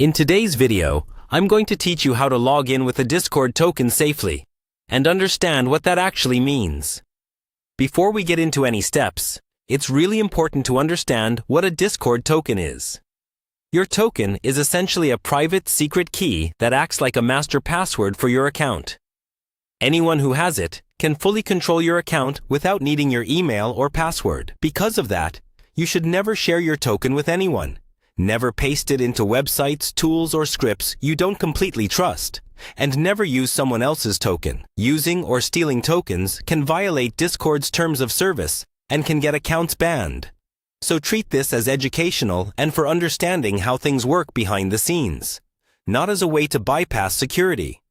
In today's video, I'm going to teach you how to log in with a Discord token safely and understand what that actually means. Before we get into any steps, it's really important to understand what a Discord token is. Your token is essentially a private secret key that acts like a master password for your account. Anyone who has it can fully control your account without needing your email or password. Because of that, you should never share your token with anyone. Never paste it into websites, tools, or scripts you don't completely trust. And never use someone else's token. Using or stealing tokens can violate Discord's terms of service and can get accounts banned. So treat this as educational and for understanding how things work behind the scenes, not as a way to bypass security.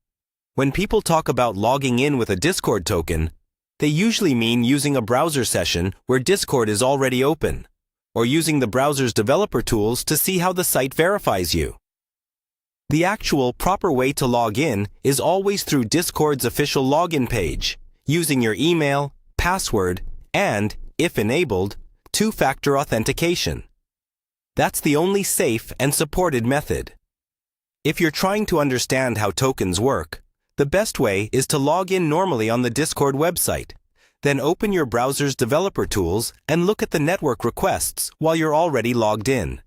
When people talk about logging in with a Discord token, they usually mean using a browser session where Discord is already open, or using the browser's developer tools to see how the site verifies you. The actual proper way to log in is always through Discord's official login page, using your email, password, and, if enabled, two-factor authentication. That's the only safe and supported method. If you're trying to understand how tokens work, the best way is to log in normally on the Discord website. Then open your browser's developer tools and look at the network requests while you're already logged in.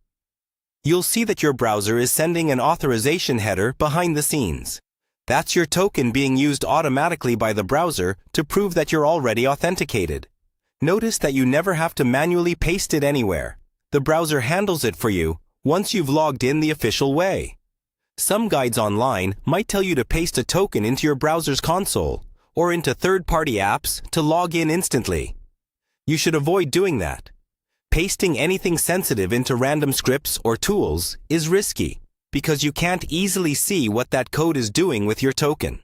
You'll see that your browser is sending an authorization header behind the scenes. That's your token being used automatically by the browser to prove that you're already authenticated. Notice that you never have to manually paste it anywhere. The browser handles it for you once you've logged in the official way. Some guides online might tell you to paste a token into your browser's console or into third-party apps to log in instantly. You should avoid doing that. Pasting anything sensitive into random scripts or tools is risky because you can't easily see what that code is doing with your token.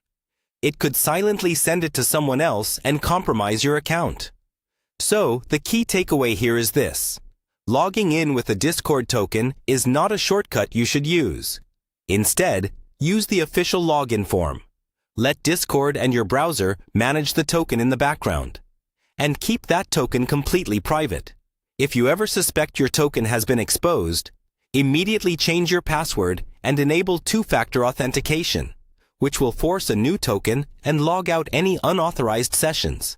It could silently send it to someone else and compromise your account. So, the key takeaway here is this: logging in with a Discord token is not a shortcut you should use. Instead, use the official login form. Let Discord and your browser manage the token in the background. And keep that token completely private. If you ever suspect your token has been exposed, immediately change your password and enable two-factor authentication, which will force a new token and log out any unauthorized sessions.